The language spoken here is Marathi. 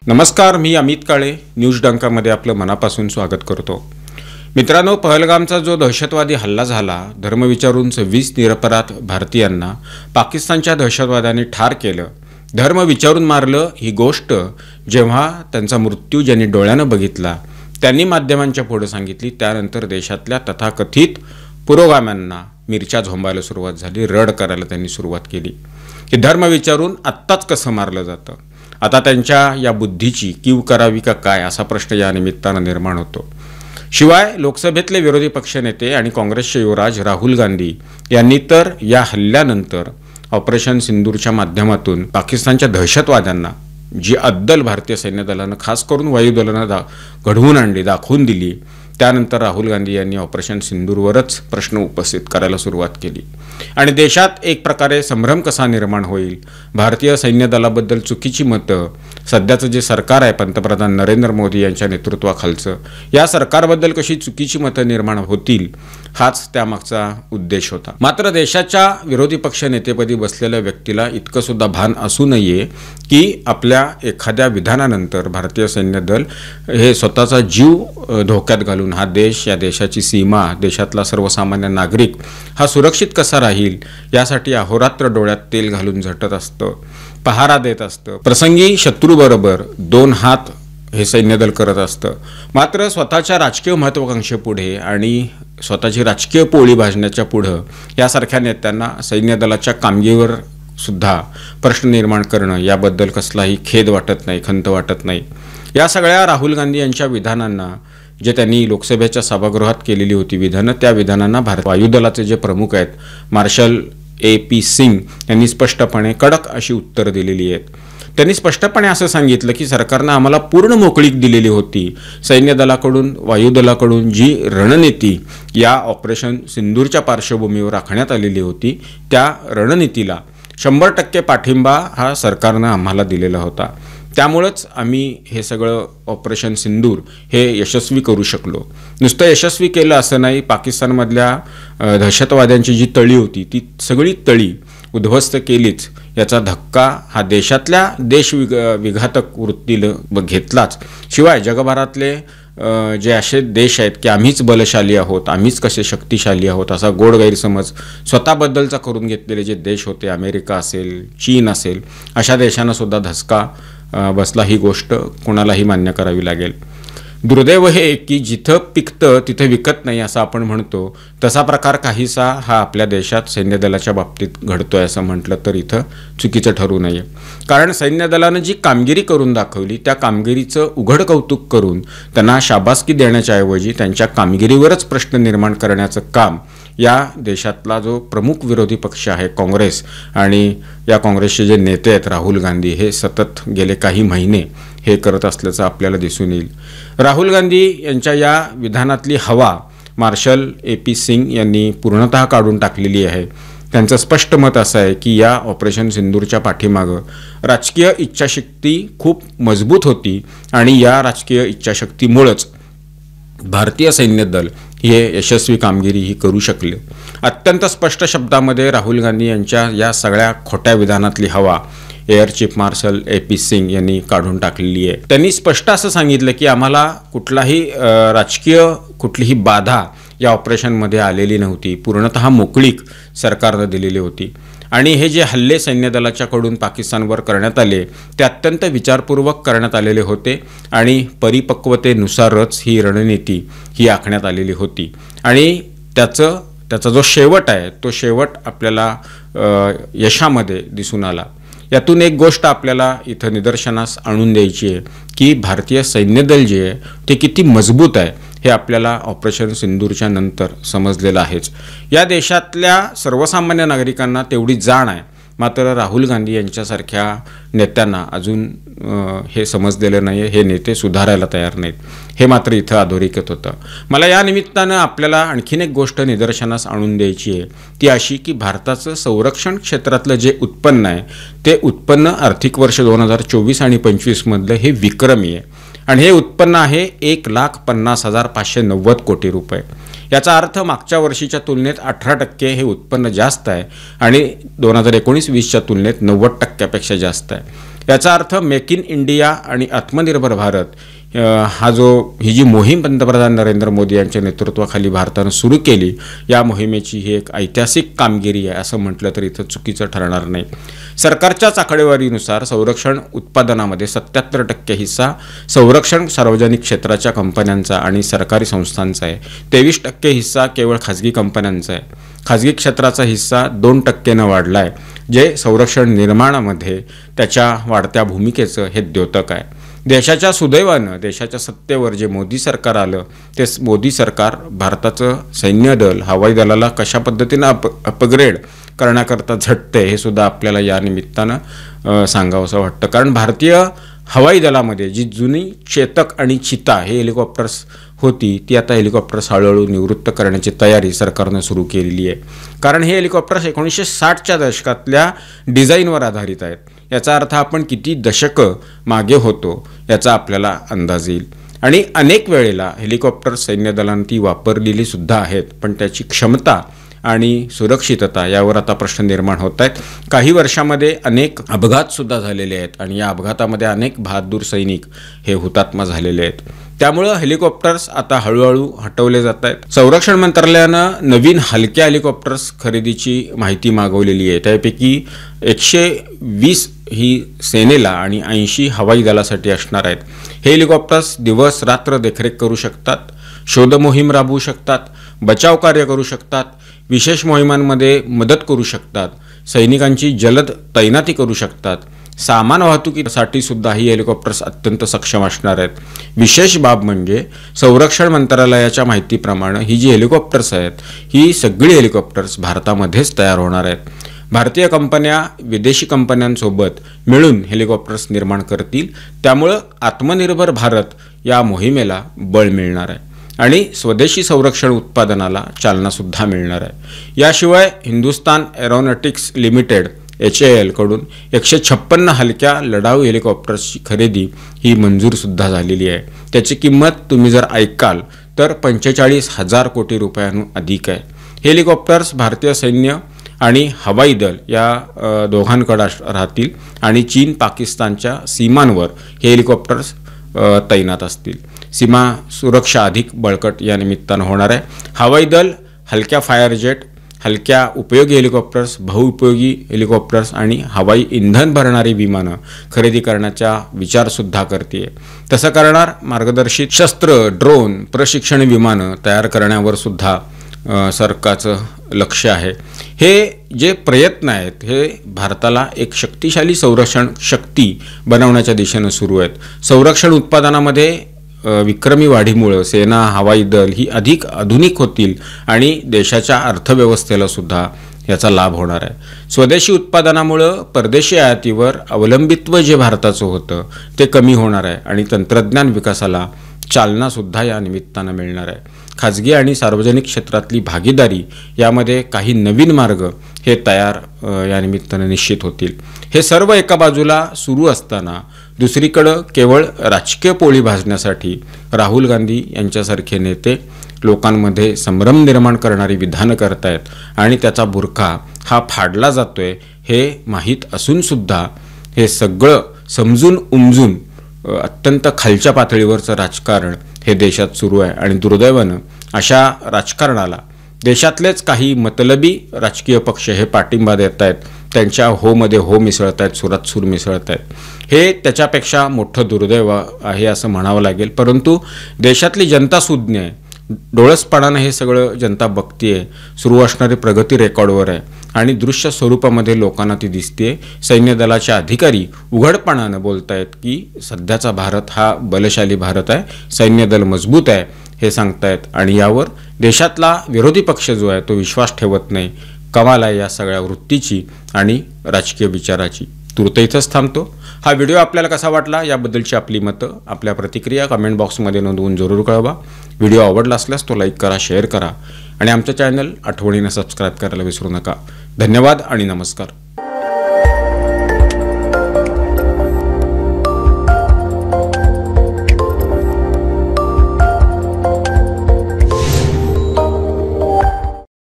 नमस्कार, मी अमित काळे न्यूज डंकामध्ये आपलं मनापासून स्वागत करतो। मित्रांनो, पहलगामचा जो दहशतवादी हल्ला झाला, धर्म विचारून 26 निरपराध भारतीयांना पाकिस्तानच्या दहशतवाद्यांनी ठार केलं, धर्म विचारून मारलं। ही गोष्ट जेव्हा त्यांचा मृत्यू ज्यांनी डोळ्यानं बघितला त्यांनी माध्यमांच्या पुढे सांगितली, त्यानंतर देशातल्या तथाकथित पुरोगाम्यांना मिरच्या झोंबायला सुरुवात झाली, रड करायला त्यांनी सुरुवात केली की धर्म विचारून आत्ताच कसं मारलं जातं। आता त्यांच्या या बुद्धीची कीव करावी का काय असा प्रश्न या निमित्तानं निर्माण होतो। शिवाय लोकसभेतले विरोधी पक्षनेते आणि काँग्रेसचे युवराज राहुल गांधी यांनी तर या हल्ल्यानंतर ऑपरेशन सिंदूरच्या माध्यमातून पाकिस्तानच्या दहशतवाद्यांना जी अद्दल भारतीय सैन्य दलानं खास करून वायुदलानं घडवून आणली, दाखवून दिली, त्यानंतर राहुल गांधी यांनी ऑपरेशन सिंदूरवरच प्रश्न उपस्थित करायला सुरुवात केली आणि देशात एक प्रकारे संभ्रम कसा निर्माण होईल, भारतीय सैन्य दलाबद्दल चुकीची मतं, सध्याचं जे सरकार आहे पंतप्रधान नरेंद्र मोदी यांच्या नेतृत्वाखालचं, या सरकारबद्दल कशी चुकीची मतं निर्माण होतील, हाच त्यामागचा उद्देश होता। मात्र देशाच्या विरोधी पक्ष नेतेपदी बसलेल्या व्यक्तीला इतकं सुद्धा भान असू नये की आपल्या एखाद्या विधानानंतर भारतीय सैन्य दल हे स्वतःचा जीव धोक्यात घालून हा देश, या देशाची सीमा, देशातला सर्वसामान्य नागरिक हा सुरक्षित कसा राहील यासाठी अहोरात्र डोळ्यात तेल घालून झटत असतं, पहारा देत असतं, प्रसंगी शत्रूबरोबर दोन हात हे सैन्यदल करत असतं। मात्र स्वतःच्या राजकीय महत्त्वाकांक्षेपुढे आणि स्वतःची राजकीय पोळी भाजण्याच्या पुढं यासारख्या नेत्यांना सैन्य दलाच्या कामगिरीवर सुद्धा प्रश्न निर्माण करणं याबद्दल कसलाही खेद वाटत नाही, खंत वाटत नाही। या सगळ्या राहुल गांधी यांच्या विधानांना, जे त्यांनी लोकसभेच्या सभागृहात केलेली होती विधानं, त्या विधानांना भारत वायुदलाचे जे प्रमुख आहेत मार्शल AP सिंग यांनी स्पष्टपणे कडक अशी उत्तरं दिलेली आहेत। त्यांनी स्पष्टपणे असं सांगितलं की सरकारनं आम्हाला पूर्ण मोकळीक दिलेली होती, सैन्य दलाकडून, वायुदलाकडून जी रणनीती या ऑपरेशन सिंदूरच्या पार्श्वभूमीवर आखण्यात आलेली होती, त्या रणनीतीला 100% पाठिंबा हा सरकारनं आम्हाला दिलेला होता। त्यामुळेच आम्ही हे सगळं ऑपरेशन सिंदूर हे यशस्वी करू शकलो। नुसतं यशस्वी केलं असं नाही, पाकिस्तानमधल्या दहशतवाद्यांची जी तळी होती ती सगळी तळी उद्ध्वस्त केलीच। याचा धक्का हा देशातल्या विघातक वृत्तीला घेतलाच, शिवाय जगभरातले जे असे देश आहेत की आम्हीच बलशाली आहोत, आम्हीच कसे शक्तिशाली आहोत असा गोड गैरसमज स्वतःबद्दलचा करून घेतलेले जे देश होते, अमेरिका असेल, चीन असेल, अशा देशांना सुद्धा धसका बसला। ही गोष्ट कोणालाही मान्य करावी लागेल। दुर्दैव हे की जिथं पिकतं तिथं विकत नाही असं आपण म्हणतो, तसा प्रकार काहीसा हा आपल्या देशात सैन्य दलाच्या बाबतीत घडतोय असं म्हटलं तर इथं चुकीचं ठरू नये। कारण सैन्य दलानं जी कामगिरी करून दाखवली त्या कामगिरीचं उघड कौतुक करून त्यांना शाबासकी देण्याच्या ऐवजी त्यांच्या कामगिरीवरच प्रश्न निर्माण करण्याचं काम या देशातला जो प्रमुख विरोधी पक्ष आहे काँग्रेस आणि या काँग्रेसचे जे नेते आहेत राहुल गांधी, हे सतत गेले काही महिने हे करत असल्याचं आपल्याला दिसून येईल। राहुल गांधी यांच्या या विधानातली हवा मार्शल AP सिंग यांनी पूर्णतः काढून टाकलेली आहे। त्यांचं स्पष्ट मत असं आहे की या ऑपरेशन सिंदूरच्या पाठीमागं राजकीय इच्छाशक्ती खूप मजबूत होती आणि या राजकीय इच्छाशक्तीमुळेच भारतीय सैन्य दल हे यशस्वी कामगिरी ही करू शकले। अत्यंत स्पष्ट शब्दामध्ये राहुल गांधी यांच्या या सगळ्या खोट्या विधानातली हवा air chief marshal AP Singh यांनी काढून टाकलेली आहे। त्यांनी स्पष्ट असं सांगितलं की आम्हाला कुठलाही राजकीय कुठलीही बाधा या ऑपरेशनमध्ये आलेली नव्हती, पूर्णतः मोकळीक सरकारनं दिलेली होती आणि हे जे हल्ले सैन्य दलाच्याकडून पाकिस्तानवर करण्यात आले ते अत्यंत विचारपूर्वक करण्यात आलेले होते आणि परिपक्वतेनुसारच ही रणनीती ही आखण्यात आलेली होती आणि त्याचा जो शेवट आहे तो शेवट आपल्याला यशामध्ये दिसून आला। यातून एक गोष्ट आपल्याला इथं निदर्शनास आणून द्यायची आहे की भारतीय सैन्य दल जे आहे ते किती मजबूत आहे हे आपल्याला ऑपरेशन सिंदूरच्या नंतर समजलेलं आहेच। या देशातल्या सर्वसामान्य नागरिकांना तेवढी जाण आहे, मात्र राहुल गांधी यांच्यासारख्या नेत्यांना अजून हे समजलेलं नाही, हे नेते सुधारायला तयार नाहीत, हे मात्र इथं अधोरेखित होतं। मला या निमित्तानं आपल्याला आणखीन एक गोष्ट निदर्शनास आणून द्यायची आहे, ती अशी की भारताचं संरक्षण क्षेत्रातलं जे उत्पन्न आहे ते उत्पन्न आर्थिक वर्ष 2024 आणि 25 मधलं हे विक्रमी आहे आणि हे उत्पन्न आहे 1,50,590 कोटी रुपये। याचा अर्थ मागच्या वर्षीच्या तुलनेत 18% हे उत्पन्न जास्त आहे आणि 2019-20च्या तुलनेत 90%पेक्षा जास्त आहे। याचा अर्थ मेक इन इंडिया आणि आत्मनिर्भर भारत ही जी मोहीम पंतप्रधान नरेंद्र मोदी यांच्या नेतृत्वाखाली भारतानं सुरू केली, या मोहिमेची ही एक ऐतिहासिक कामगिरी आहे असं म्हटलं तर इथं चुकीचं ठरणार नाही. सरकारच्याच आकडेवारीनुसार संरक्षण उत्पादनामध्ये 77% हिस्सा संरक्षण सार्वजनिक क्षेत्राच्या कंपन्यांचा आणि सरकारी संस्थांचा आहे. 23% हिस्सा केवळ खाजगी कंपन्यांचा आहे. खाजगी क्षेत्राचा हिस्सा 2% वाढला आहे, जे संरक्षण निर्माणामध्ये त्याच्या वाढत्या भूमिकेचं हे द्योतक आहे. देशाच्या सुदैवानं देशाच्या सत्तेवर जे मोदी सरकार आलं, ते मोदी सरकार भारताचं सैन्य दल, हवाई दलाला कशा पद्धतीनं अपग्रेड करण्याकरता झटते हे सुद्धा आपल्याला या निमित्तानं सांगावंसं वाटतं. कारण भारतीय हवाई दलामध्ये जी जुनी चेतक आणि चिता हे हेलिकॉप्टर्स होती, ती आता हेलिकॉप्टर्स हळूहळू निवृत्त करण्याची तयारी सरकारनं सुरू केलेली आहे. कारण हे हेलिकॉप्टर्स 1960च्या दशकातल्या डिझाईनवर आधारित आहेत. याचा अर्थ आपण किती दशकं मागे होतो याचा आपल्याला अंदाज येईल. आणि अनेक वेळेला हेलिकॉप्टर सैन्य दलांनी ती वापरलेली सुद्धा आहेत, पण त्याची क्षमता आणि सुरक्षितता यावर आता प्रश्न निर्माण होत आहेत. काही वर्षामध्ये अनेक अपघात सुद्धा झालेले आहेत आणि या अपघातामध्ये अनेक बहादूर सैनिक हे हुतात्मा झालेले आहेत. त्यामुळं हेलिकॉप्टर्स आता हळूहळू हटवले जात आहेत. संरक्षण मंत्रालयानं नवीन हलक्या हेलिकॉप्टर्स खरेदीची माहिती मागवलेली आहे. त्यापैकी 120 ही सेनेला आणि 80 हवाई दलासाठी असणार आहेत. हे हेलिकॉप्टर्स दिवस रात्र देखरेख करू शकतात, शोध मोहीम राबवू शकतात, बचाव कार्य करू शकतात, विशेष मोहिमांमध्ये मदत करू शकतात, सैनिकांची जलद तैनाती करू शकतात. सामान वाहतुकीसाठी सुद्धा ही हेलिकॉप्टर्स अत्यंत सक्षम असणार आहेत. विशेष बाब म्हणजे संरक्षण मंत्रालयाच्या माहितीप्रमाणे ही जी हेलिकॉप्टर्स आहेत, ही सगळी हेलिकॉप्टर्स भारतामध्येच तयार होणार आहेत. भारतीय कंपन्या विदेशी कंपन्यांसोबत मिळून हेलिकॉप्टर्स निर्माण करतील. त्यामुळं आत्मनिर्भर भारत या मोहिमेला बळ मिळणार आहे आणि स्वदेशी संरक्षण उत्पादनाला चालनासुद्धा मिळणार आहे. याशिवाय हिंदुस्तान एरोनॉटिक्स लिमिटेड HAL कडून 156 हलक्या लढाऊ हेलिकॉप्टर्सची खरेदी ही मंजूरसुद्धा झालेली आहे. त्याची किंमत तुम्ही जर ऐकाल तर 45,000 कोटी रुपयांहून अधिक आहे. हेलिकॉप्टर्स भारतीय सैन्य आणि हवाई दल या दोघांकडे राहतील आणि चीन पाकिस्तानच्या सीमांवर हे हेलिकॉप्टर्स तैनात असतील. सीमा सुरक्षा अधिक बळकट या निमित्तानं होणार आहे. हवाई दल हलक्या फायर जेट, हलक्या उपयोगी हेलिकॉप्टर्स, बहुउपयोगी हेलिकॉप्टर्स आणि हवाई इंधन भरणारी विमानं खरेदी करण्याचा विचारसुद्धा करते. तसं करणार मार्गदर्शित शस्त्र, ड्रोन, प्रशिक्षण विमानं तयार करण्यावर सुद्धा सरकारचं लक्ष आहे. हे जे प्रयत्न आहेत हे भारताला एक शक्तिशाली संरक्षण शक्ती बनवण्याच्या दिशेनं सुरू आहेत. संरक्षण उत्पादनामध्ये विक्रमी वाढीमुळे सेना, हवाई दल ही अधिक आधुनिक होतील आणि देशाच्या अर्थव्यवस्थेला सुद्धा याचा लाभ होणार आहे. स्वदेशी उत्पादनामुळं परदेशी आयातीवर अवलंबित्व जे भारताचं होतं ते कमी होणार आहे आणि तंत्रज्ञान विकासाला चालनासुद्धा या निमित्तानं मिळणार आहे. खाजगी आणि सार्वजनिक क्षेत्रातली भागीदारी यामध्ये काही नवीन मार्ग हे तयार या निमित्तानं निश्चित होतील. हे सर्व एका बाजूला सुरू असताना दुसरीकडं केवळ राजकीय पोळी भाजण्यासाठी राहुल गांधी यांच्यासारखे नेते लोकांमध्ये संभ्रम निर्माण करणारी विधानं करतायत आणि त्याचा बुरखा हा फाडला जातोय हे माहीत असूनसुद्धा हे सगळं समजून उमजून अत्यंत खालच्या पातळीवरचं राजकारण हे देशात सुरू आहे. आणि दुर्दैवानं अशा राजकारणाला देशातलेच काही मतलबी राजकीय पक्ष हे पाठिंबा देत आहेत, त्यांच्या होमध्ये हो मिसळत आहेत, सुरात सूर मिसळत आहेत. हे त्याच्यापेक्षा मोठं दुर्दैव आहे असं म्हणावं लागेल. परंतु देशातली जनता सुज्ञ आहे, डोळसपणानं हे सगळं जनता बघतीये. सुरू असणारी प्रगती रेकॉर्डवर आहे आणि दृश्य स्वरूपामध्ये लोकांना ती दिसते. सैन्य दलाचे अधिकारी उघडपणानं बोलत आहेत की सध्याचा भारत हा बलशाली भारत आहे, सैन्य दल मजबूत आहे हे सांगतायत. आणि यावर देशातला विरोधी पक्ष जो आहे तो विश्वास ठेवत नाही. कमाल आहे या सगळ्या वृत्तीची आणि राजकीय विचाराची. तूर्त इथंच थांबतो. हा व्हिडिओ आपल्याला कसा वाटला याबद्दलची आपली मतं, आपल्या प्रतिक्रिया कमेंट बॉक्समध्ये नोंदवून जरूर कळवा. व्हिडिओ आवडला असल्यास तो लाईक करा, शेअर करा आणि आमचं चॅनल आठवणीनं सबस्क्राईब करायला विसरू नका. धन्यवाद आणि नमस्कार.